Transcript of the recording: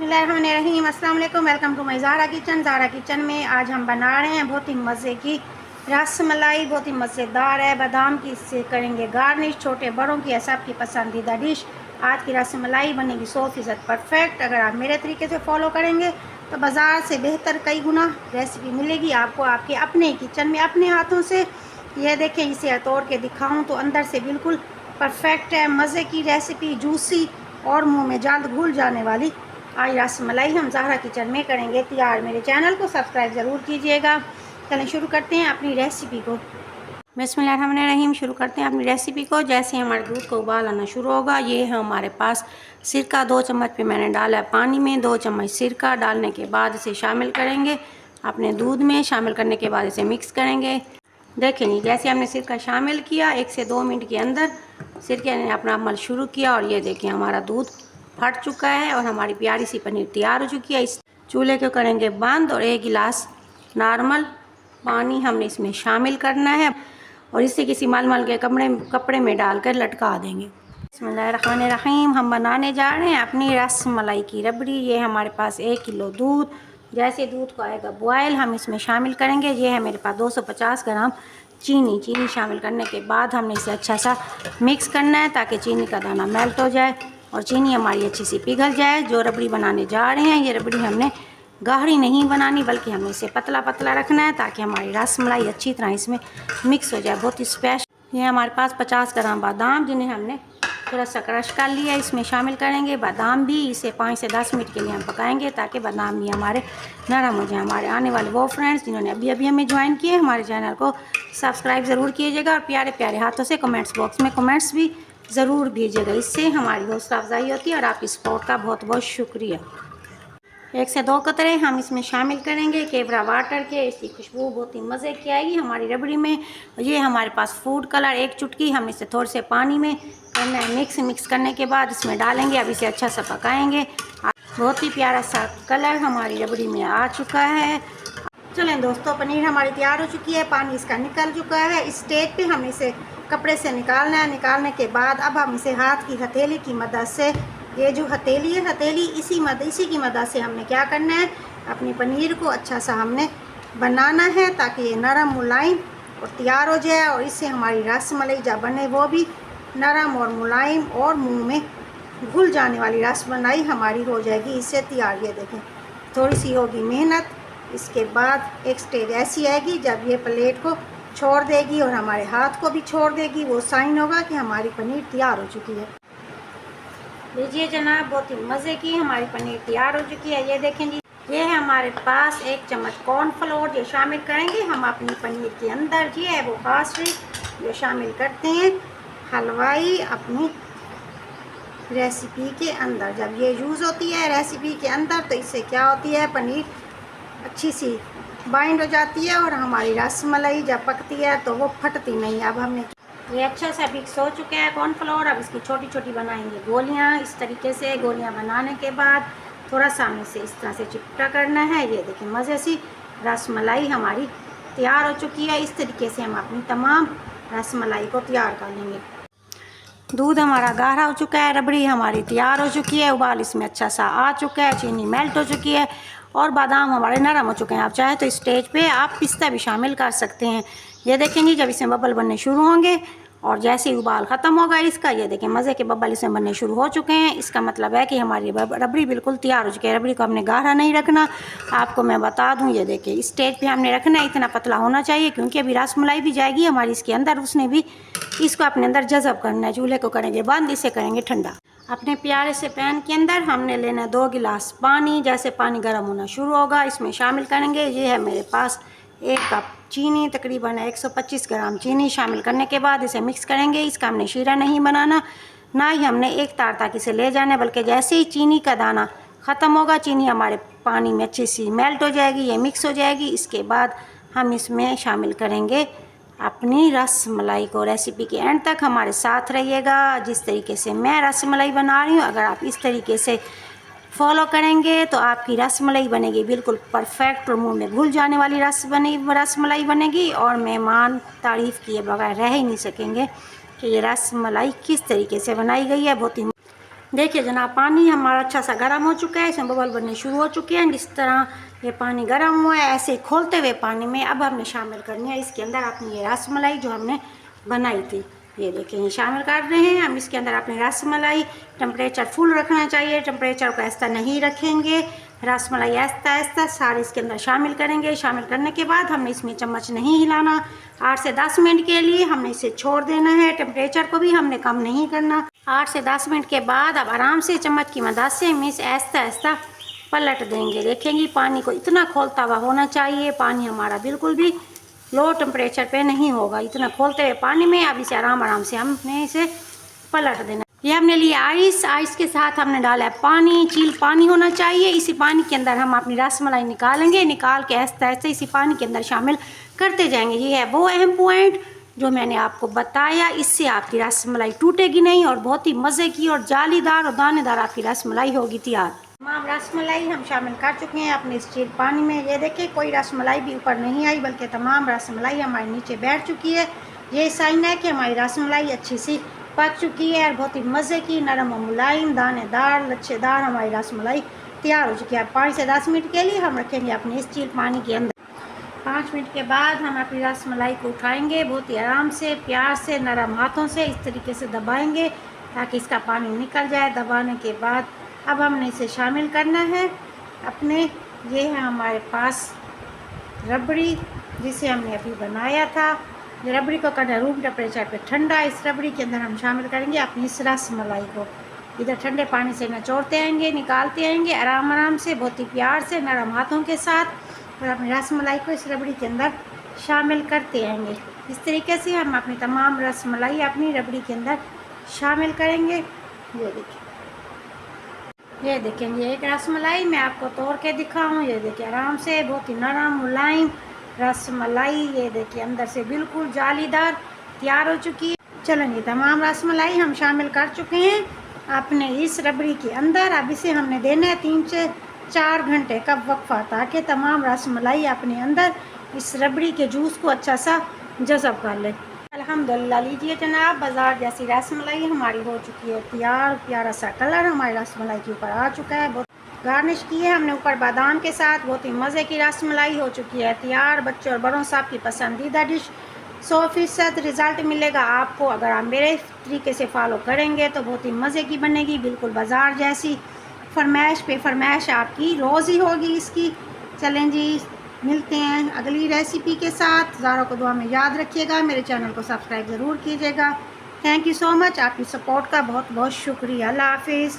बिस्मिल्लाहिर्रहमानिर्रहीम, अस्सलाम वालेकुम। Welcome to my Zara kitchen. Zara kitchen में आज हम बना रहे हैं बहुत ही मज़े की रस मलाई। बहुत ही मज़ेदार है। बादाम की इससे करेंगे गार्निश। छोटे बड़ों की है सबकी पसंदीदा डिश। आज की रस मलाई बनेगी 100% परफेक्ट। अगर आप मेरे तरीके से फॉलो करेंगे तो बाज़ार से बेहतर कई गुना रेसिपी मिलेगी आपको आपके अपने किचन में अपने हाथों से। ये देखें, इसे तोड़ के दिखाऊं तो अंदर से बिल्कुल परफेक्ट है। मज़े की रेसिपी, जूसी और मुंह में जल्द घुल जाने वाली आज रस मलाई हम ज़ाहरा किचन में करेंगे तैयार। मेरे चैनल को सब्सक्राइब ज़रूर कीजिएगा। चलें शुरू करते हैं अपनी रेसिपी को। बिस्मिल्लाहिर्रहमानिर्रहीम, शुरू करते हैं अपनी रेसिपी को। जैसे हमारे दूध को उबाल आना शुरू होगा, ये है हमारे पास सिरका 2 चम्मच पे मैंने डाला है पानी में। 2 चम्मच सिरका डालने के बाद इसे शामिल करेंगे अपने दूध में। शामिल करने के बाद इसे मिक्स करेंगे। देखें जी, जैसे हमने सिरका शामिल किया 1 से 2 मिनट के अंदर सिरके ने अपना अमल शुरू किया और ये देखें हमारा दूध फट चुका है और हमारी प्यारी सी पनीर तैयार हो चुकी है। इस चूल्हे को करेंगे बंद और 1 गिलास नॉर्मल पानी हमने इसमें शामिल करना है और इसे किसी मलमल के कपड़े में डालकर लटका देंगे। बिस्मिल्लाहिर्रहमानिर्रहीम, हम बनाने जा रहे हैं अपनी रस मलाई की रबड़ी। ये हमारे पास 1 किलो दूध। जैसे दूध को आएगा बॉयल हम इसमें शामिल करेंगे। ये है मेरे पास 250 ग्राम चीनी शामिल करने के बाद हमने इसे अच्छा सा मिक्स करना है ताकि चीनी का दाना मेल्ट हो जाए और चीनी हमारी अच्छी सी पिघल जाए। जो रबड़ी बनाने जा रहे हैं, ये रबड़ी हमने गाढ़ी नहीं बनानी बल्कि हमें इसे पतला पतला रखना है ताकि हमारी रस मलाई अच्छी तरह इसमें मिक्स हो जाए। बहुत ही स्पेशल। ये हमारे पास 50 ग्राम बादाम जिन्हें हमने थोड़ा सा क्रश कर लिया इसमें शामिल करेंगे। बादाम भी इसे 5 से 10 मिनट के लिए हम पकाएंगे ताकि बादाम भी हमारे नरम हो जाए। हमारे आने वाले वो फ्रेंड्स जिन्होंने अभी अभी हमें ज्वाइन किए, हमारे चैनल को सब्सक्राइब ज़रूर कीजिएगा और प्यारे प्यारे हाथों से कमेंट्स बॉक्स में कमेंट्स भी ज़रूर भेजिएगा। इससे हमारी हौसला अफजाई होती है और आपकी सपोर्ट का बहुत बहुत शुक्रिया। 1 से 2 कतरे हम इसमें शामिल करेंगे केवड़ा वाटर के। इसकी खुशबू बहुत ही मज़े की आएगी हमारी रबड़ी में। ये हमारे पास फूड कलर 1 चुटकी, हम इसे थोड़े से पानी में करना है मिक्स करने के बाद इसमें डालेंगे। अब इसे अच्छा सा पकाएंगे। बहुत ही प्यारा सा कलर हमारी रबड़ी में आ चुका है। चलें दोस्तों, पनीर हमारी तैयार हो चुकी है, पानी इसका निकल चुका है। इस स्टेज पे हम इसे कपड़े से निकालना है। निकालने के बाद अब हम इसे हाथ की हथेली की मदद से, ये जो हथेली है हथेली इसी की मदद से हमने क्या करना है, अपनी पनीर को अच्छा सा हमने बनाना है ताकि ये नरम मुलायम और तैयार हो जाए और इससे हमारी रस मलाई जब बने वो भी नरम और मुलायम और मुंह में घुल जाने वाली रस मलाई हमारी हो जाएगी इससे तैयार। ये देखें, थोड़ी सी होगी मेहनत। इसके बाद एक स्टेज ऐसी आएगी जब ये प्लेट को छोड़ देगी और हमारे हाथ को भी छोड़ देगी, वो साइन होगा कि हमारी पनीर तैयार हो चुकी है। लीजिए जनाब, बहुत ही मज़े की हमारी पनीर तैयार हो चुकी है। ये देखें जी, ये है हमारे पास 1 चम्मच कॉर्नफ्लोर जो शामिल करेंगे हम अपनी पनीर के अंदर। ये है वो खास ट्रिक जो शामिल करते हैं हलवाई अपनी रेसिपी के अंदर। जब ये यूज़ होती है रेसिपी के अंदर तो इससे क्या होती है, पनीर अच्छी सी बाइंड हो जाती है और हमारी रस मलाई जब पकती है तो वो फटती नहीं। अब हमने ये अच्छा सा मिक्स हो चुका है कॉर्नफ्लोर। अब इसकी छोटी छोटी बनाएंगे गोलियां। इस तरीके से गोलियां बनाने के बाद थोड़ा सा हमें इसे इस तरह से चिपटा करना है। ये देखिए मज़े सी रस मलाई हमारी तैयार हो चुकी है। इस तरीके से हम अपनी तमाम रस मलाई को तैयार कर लेंगे। दूध हमारा गाढ़ा हो चुका है, रबड़ी हमारी तैयार हो चुकी है, उबाल इसमें अच्छा सा आ चुका है, चीनी मेल्ट हो चुकी है और बादाम हमारे नरम हो चुके हैं। आप चाहे तो इस स्टेज पे आप पिस्ता भी शामिल कर सकते हैं। ये देखेंगे जब इसमें बबल बनने शुरू होंगे और जैसे ही उबाल ख़त्म होगा इसका, ये देखें मज़े के बबल इसमें बनने शुरू हो चुके हैं। इसका मतलब है कि हमारी रबड़ी बिल्कुल तैयार हो चुकी है। रबड़ी को हमने गाढ़ा नहीं रखना, आपको मैं बता दूं। ये देखें इस स्टेज पे हमने रखना है, इतना पतला होना चाहिए क्योंकि अभी रस मलाई भी जाएगी हमारी इसके अंदर, उसने भी इसको अपने अंदर जज़ब करना है। चूल्हे को करेंगे बंद, इसे करेंगे ठंडा। अपने प्यारे से पैन के अंदर हमने लेना 2 गिलास पानी। जैसे पानी गर्म होना शुरू होगा इसमें शामिल करेंगे। ये है मेरे पास 1 कप चीनी, तकरीबन 125 ग्राम चीनी। शामिल करने के बाद इसे मिक्स करेंगे। इसका हमने शीरा नहीं बनाना, ना ही हमने एक तार तक इसे ले जाना है, बल्कि जैसे ही चीनी का दाना ख़त्म होगा चीनी हमारे पानी में अच्छी सी मेल्ट हो जाएगी, ये मिक्स हो जाएगी। इसके बाद हम इसमें शामिल करेंगे अपनी रस मलाई को। रेसिपी के एंड तक हमारे साथ रहिएगा। जिस तरीके से मैं रस मलाई बना रही हूँ, अगर आप इस तरीके से फॉलो करेंगे तो आपकी रस मलाई बनेगी बिल्कुल परफेक्ट और मुंह में घुल जाने वाली रस मलाई बनेगी और मेहमान तारीफ़ किए बगैर रह ही नहीं सकेंगे कि ये रस मलाई किस तरीके से बनाई गई है। बहुत ही देखिए जनाब, पानी हमारा अच्छा सा गर्म हो चुका है, इसमें बबल बनने शुरू हो चुके हैं। जिस तरह ये पानी गर्म हुआ है, ऐसे खोलते हुए पानी में अब हमने शामिल करनी है इसके अंदर अपनी ये रसमलाई जो हमने बनाई थी। ये देखिए ये शामिल कर रहे हैं हम इसके अंदर अपनी रसमलाई। टेम्परेचर फुल रखना चाहिए, टेम्परेचर को ऐसा नहीं रखेंगे। रसमलाई ऐसा ऐसा सारी इसके अंदर शामिल करेंगे। शामिल करने के बाद हमने इसमें चम्मच नहीं हिलाना। 8 से 10 मिनट के लिए हमने इसे छोड़ देना है। टेम्परेचर को भी हमने कम नहीं करना। 8 से 10 मिनट के बाद अब आराम से चम्मच की मदद से हम इसे ऐसा ऐसा पलट देंगे। देखेंगे पानी को इतना खोलता हुआ होना चाहिए। पानी हमारा बिल्कुल भी लो टेम्परेचर पे नहीं होगा, इतना खोलते हुए पानी में। अब इसे आराम आराम से हमने इसे पलट देना। ये हमने लिया आइस, आइस के साथ हमने डाला है पानी। चील पानी होना चाहिए। इसी पानी के अंदर हम अपनी रसमलाई निकालेंगे। निकाल के ऐसे ऐसे इसी पानी के अंदर शामिल करते जाएंगे। ये है वो अहम पॉइंट जो मैंने आपको बताया। इससे आपकी रसमलाई टूटेगी नहीं और बहुत ही मज़े की और जालीदार और दानेदार आपकी रसमलाई होगी तैयार। तमाम रसमलाई हम शामिल कर चुके हैं अपने स्टील पानी में। ये देखिए कोई रसमलाई भी ऊपर नहीं आई, बल्कि तमाम रसमलाई हमारे नीचे बैठ चुकी है। ये साइन है कि हमारी रसमलाई अच्छी सी पक चुकी है और बहुत ही मज़े की नरम और मुलायम दानेदार लच्छेदार हमारी रसमलाई तैयार हो चुकी है। 5 से 10 मिनट के लिए हम रखेंगे अपने स्टील पानी के अंदर। 5 मिनट के बाद हम अपनी रसमलाई को उठाएंगे। बहुत ही आराम से, प्यार से, नरम हाथों से इस तरीके से दबाएंगे ताकि इसका पानी निकल जाए। दबाने के बाद अब हमने इसे शामिल करना है अपने। ये है हमारे पास रबड़ी जिसे हमने अभी बनाया था। ये रबड़ी को करना रूम टेम्परेचर पे ठंडा। इस रबड़ी के अंदर हम शामिल करेंगे अपनी इस रसमलाई को। इधर ठंडे पानी से निचोड़ते आएंगे, निकालते आएंगे आराम आराम से, बहुत ही प्यार से, नरम हाथों के साथ। और अपनी रसमलाई को इस रबड़ी के अंदर शामिल करते आएंगे। इस तरीके से हम अपनी तमाम रसमलाई अपनी रबड़ी के अंदर शामिल करेंगे। ये देखिए, ये देखेंगे एक रसमलाई मैं आपको तोड़ के दिखाऊं। ये देखिए आराम से, बहुत ही नरम मुलायम रसमलाई। ये देखिए अंदर से बिल्कुल जालीदार तैयार हो चुकी है। चलेंगे तमाम रसमलाई हम शामिल कर चुके हैं अपने इस रबड़ी के अंदर। अब इसे हमने देना है 3 से 4 घंटे का वक्फा, ताकि तमाम रसमलाई अपने अंदर इस रबड़ी के जूस को अच्छा सा जज़ब कर ले। अल्हम्दुलिल्लाह, लीजिए जनाब, बाज़ार जैसी रसमलाई हमारी हो चुकी है तैयार। प्यारा सा कलर हमारी रसमलाई के ऊपर आ चुका है। बहुत गार्निश की है हमने ऊपर बादाम के साथ। बहुत ही मज़े की रसमलाई हो चुकी है तैयार। बच्चों और बड़ों से आपकी पसंदीदा डिश। 100% रिज़ल्ट मिलेगा आपको अगर आप मेरे तरीके से फॉलो करेंगे तो बहुत ही मज़े की बनेगी, बिल्कुल बाज़ार जैसी। फरमाइश पे फरमाइश आपकी रोज़ ही होगी इसकी। चलें जी, मिलते हैं अगली रेसिपी के साथ। ज़ारा को दुआ में याद रखिएगा। मेरे चैनल को सब्सक्राइब ज़रूर कीजिएगा। थैंक यू सो मच, आपकी सपोर्ट का बहुत बहुत शुक्रिया। अल्लाह हाफिज़।